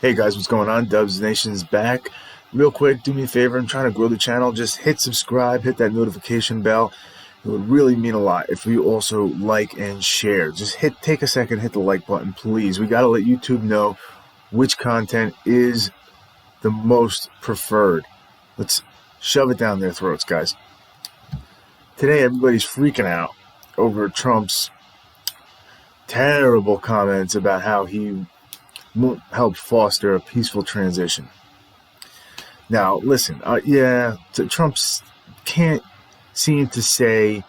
Hey guys, what's going on? Dubs Nation's back. Real quick, do me a favor. I'm trying to grow the channel. Just hit subscribe, hit that notification bell. It would really mean a lot if you also like and share. Just take a second, hit the like button, please. We got to let YouTube know which content is the most preferred. Let's shove it down their throats, guys. Today, everybody's freaking out over Trump's terrible comments about how he won't help foster a peaceful transition. Now, listen, Trump can't seem to say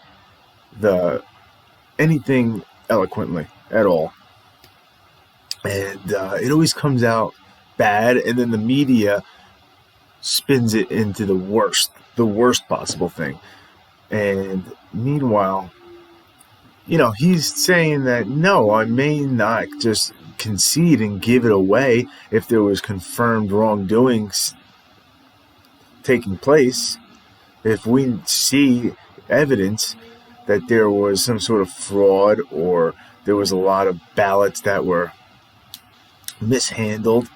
anything eloquently at all. And it always comes out bad, and then the media spins it into the worst possible thing. And meanwhile, he's saying that, no, I may not just concede and give it away if there was confirmed wrongdoings taking place. If we see evidence that there was some sort of fraud or there was a lot of ballots that were mishandled,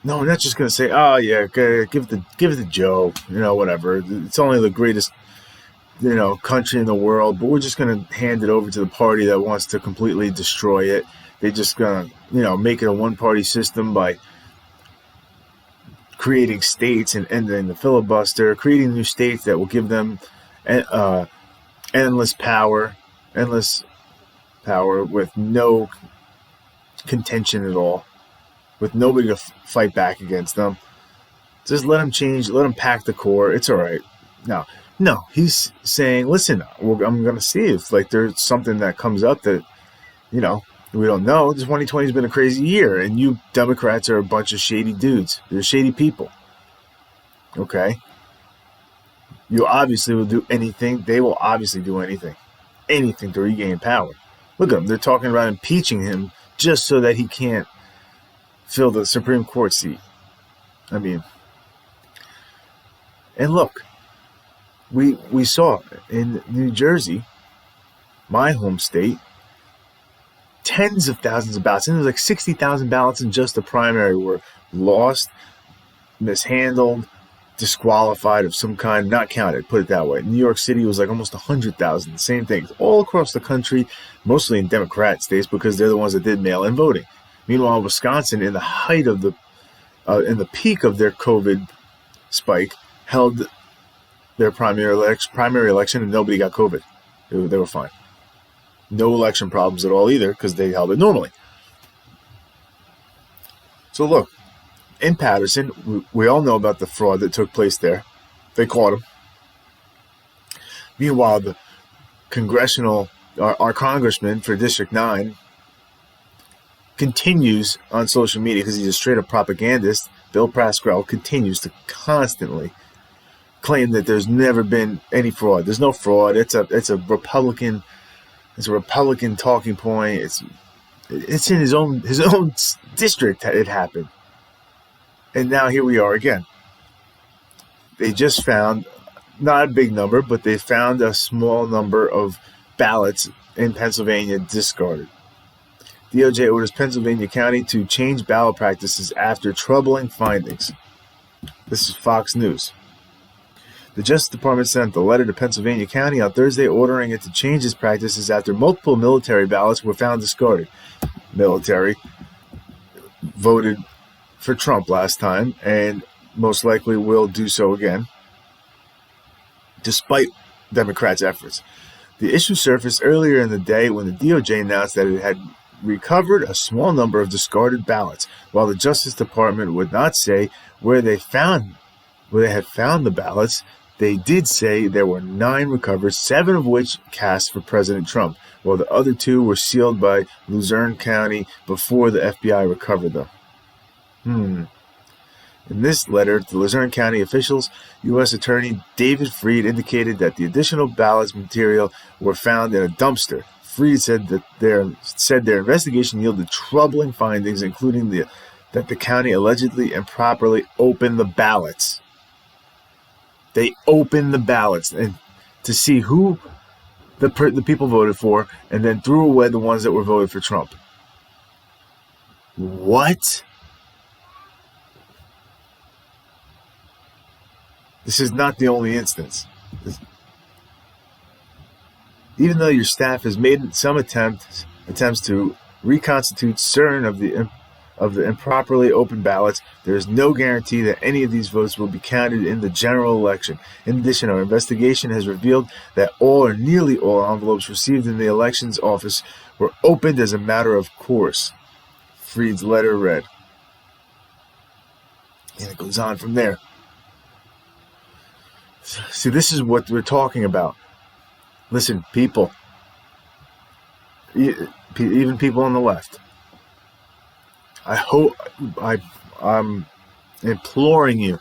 no, we're not just going to say, oh yeah, give it to Joe, whatever. It's only the greatest country in the world, but we're just going to hand it over to the party that wants to completely destroy it. They're just going to, make it a one-party system by creating states and ending the filibuster, creating new states that will give them endless power with no contention at all, with nobody to fight back against them. Just let them change, let them pack the core. It's all right. No, he's saying, listen, I'm going to see if there's something that comes up that, we don't know. This 2020 has been a crazy year, and you Democrats are a bunch of shady dudes. They're shady people. Okay? You obviously will do anything. They will obviously do anything to regain power. Look at them. They're talking about impeaching him just so that he can't fill the Supreme Court seat. And look, we saw in New Jersey, my home state, tens of thousands of ballots. And there was like 60,000 ballots in just the primary were lost, mishandled, disqualified of some kind, not counted, put it that way. New York City was like almost 100,000. Same thing. All across the country, mostly in Democrat states because they're the ones that did mail-in voting. Meanwhile, Wisconsin, in the height of in the peak of their COVID spike, held their primary election and nobody got COVID. They were fine. No election problems at all either because they held it normally. So look, in Patterson, we all know about the fraud that took place there. They caught him. Meanwhile, our congressman for District 9 continues on social media because he's a straight-up propagandist. Bill Pascrell continues to constantly claim that there's never been any fraud. There's no fraud. It's a Republican talking point. It's in his own district that it happened. And now here we are again. They just found, not a big number, but they found a small number of ballots in Pennsylvania discarded. DOJ orders Pennsylvania County to change ballot practices after troubling findings. This is Fox News. The Justice Department sent a letter to Pennsylvania County on Thursday ordering it to change its practices after multiple military ballots were found discarded. Military voted for Trump last time and most likely will do so again, despite Democrats' efforts. The issue surfaced earlier in the day when the DOJ announced that it had recovered a small number of discarded ballots. While the Justice Department would not say where they had found the ballots, they did say there were 9 recovered, 7 of which cast for President Trump, while the other 2 were sealed by Luzerne County before the FBI recovered them. In this letter to Luzerne County officials, U.S. Attorney David Freed indicated that the additional ballots material were found in a dumpster. Freed said that their investigation yielded troubling findings, including that the county allegedly improperly opened the ballots. They opened the ballots and to see who the people voted for, and then threw away the ones that were voted for Trump. What? This is not the only instance. Even though your staff has made some attempts to reconstitute certain of the improperly opened ballots, there is no guarantee that any of these votes will be counted in the general election. In addition, our investigation has revealed that all or nearly all envelopes received in the elections office were opened as a matter of course. Freed's letter read. And it goes on from there. See, this is what we're talking about. Listen, people, even people on the left, I'm imploring you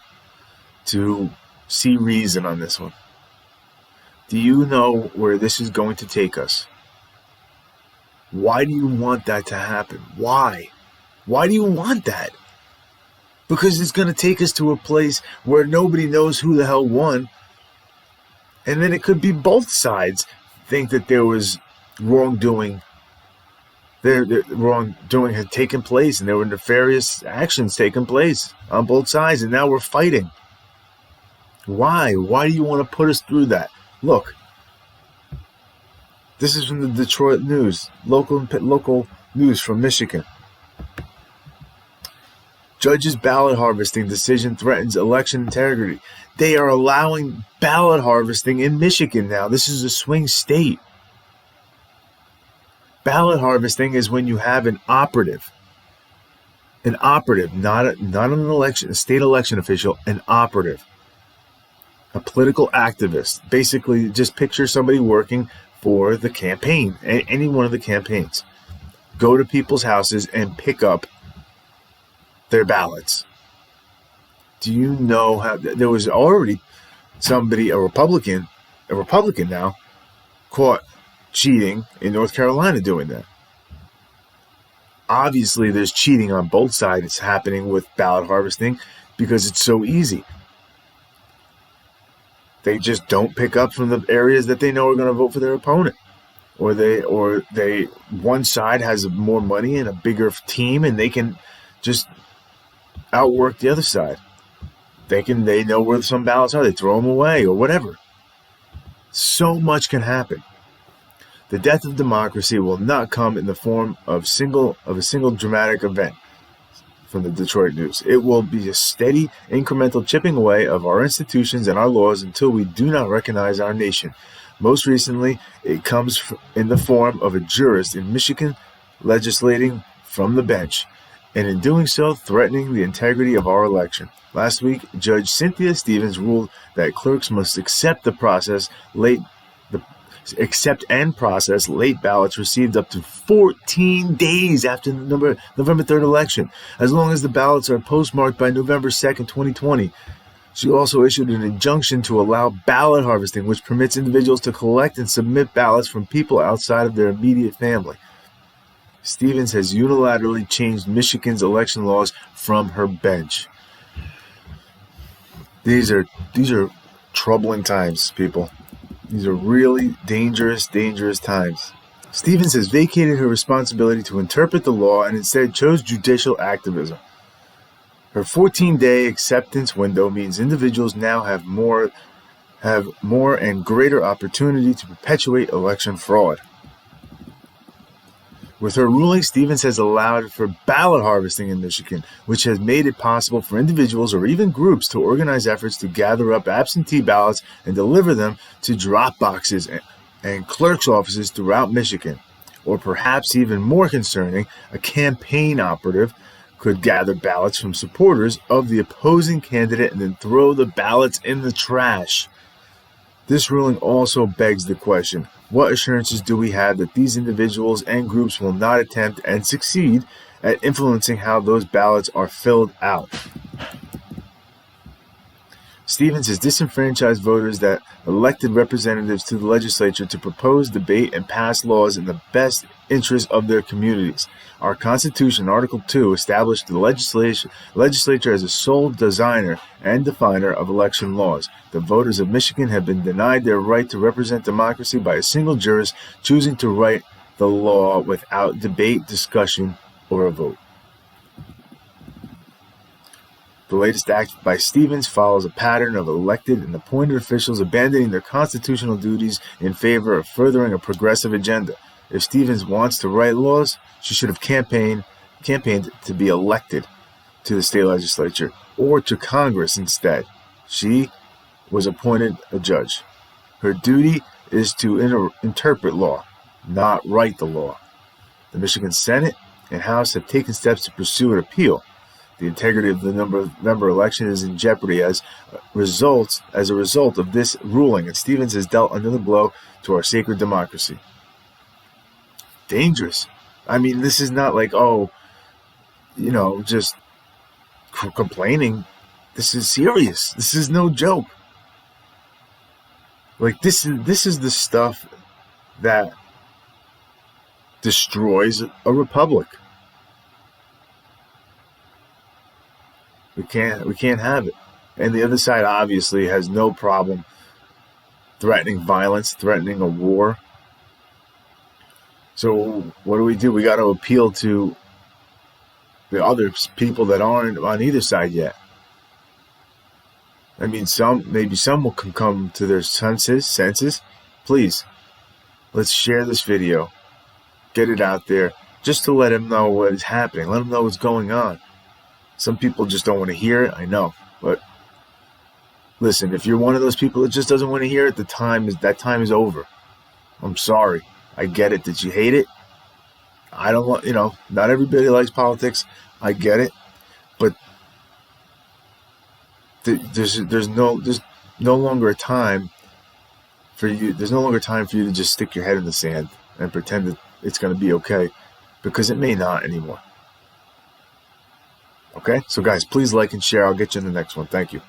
to see reason on this one. Do you know where this is going to take us? Why do you want that to happen? Why? Why do you want that? Because it's going to take us to a place where nobody knows who the hell won. And then it could be both sides think that there was wrongdoing. The wrongdoing had taken place and there were nefarious actions taking place on both sides. And now we're fighting. Why? Why do you want to put us through that? Look, this is from the Detroit News, local news from Michigan. Judge's ballot harvesting decision threatens election integrity. They are allowing ballot harvesting in Michigan now. This is a swing state. Ballot harvesting is when you have an operative, not a state election official, an operative, a political activist. Basically, just picture somebody working for the campaign, any one of the campaigns. Go to people's houses and pick up their ballots. Do you know how there was already somebody, a Republican now, caught cheating in North Carolina doing that? Obviously, there's cheating on both sides. It's happening with ballot harvesting because it's so easy. They just don't pick up from the areas that they know are going to vote for their opponent. Or one side has more money and a bigger team and they can just outwork the other side. They know where some ballots are. They throw them away or whatever. So much can happen. The death of democracy will not come in the form of a single dramatic event. From the Detroit News, it will be a steady, incremental chipping away of our institutions and our laws until we do not recognize our nation. Most recently, it comes in the form of a jurist in Michigan legislating from the bench, and in doing so, threatening the integrity of our election. Last week, Judge Cynthia Stevens ruled that clerks must accept and process late ballots received up to 14 days after the November 3rd election, as long as the ballots are postmarked by November 2nd, 2020. She also issued an injunction to allow ballot harvesting, which permits individuals to collect and submit ballots from people outside of their immediate family. Stevens has unilaterally changed Michigan's election laws from her bench. These are troubling times, people. These are really dangerous times. Stevens has vacated her responsibility to interpret the law and instead chose judicial activism. Her 14-day acceptance window means individuals now have more and greater opportunity to perpetuate election fraud. With her ruling, Stevens has allowed for ballot harvesting in Michigan, which has made it possible for individuals or even groups to organize efforts to gather up absentee ballots and deliver them to drop boxes and clerk's offices throughout Michigan. Or perhaps even more concerning, a campaign operative could gather ballots from supporters of the opposing candidate and then throw the ballots in the trash. This ruling also begs the question, what assurances do we have that these individuals and groups will not attempt and succeed at influencing how those ballots are filled out? Stevens has disenfranchised voters that elected representatives to the legislature to propose, debate, and pass laws in the best interest of their communities. Our Constitution, Article 2, established the legislature as a sole designer and definer of election laws. The voters of Michigan have been denied their right to represent democracy by a single jurist choosing to write the law without debate, discussion, or a vote. The latest act by Stevens follows a pattern of elected and appointed officials abandoning their constitutional duties in favor of furthering a progressive agenda. If Stevens wants to write laws, she should have campaigned to be elected to the state legislature or to Congress instead. She was appointed a judge. Her duty is to interpret law, not write the law. The Michigan Senate and House have taken steps to pursue an appeal. The integrity of the member election is in jeopardy as a result of this ruling, and Stevens has dealt another blow to our sacred democracy. Dangerous. I mean, this is not like, just complaining. This is serious. This is no joke. Like, this is the stuff that destroys a republic. We can't have it. And the other side obviously has no problem threatening violence, threatening a war. So what do? We got to appeal to the other people that aren't on either side yet. I mean, maybe some will come to their senses. Please, let's share this video. Get it out there just to let them know what is happening. Let them know what's going on. Some people just don't want to hear it, I know. But listen, if you're one of those people that just doesn't want to hear it, that time is over. I'm sorry. I get it that you hate it. I don't want, not everybody likes politics. I get it. But there's no longer a time for you. There's no longer time for you to just stick your head in the sand and pretend that it's going to be okay, because it may not anymore. Okay? So guys, please like and share. I'll get you in the next one. Thank you.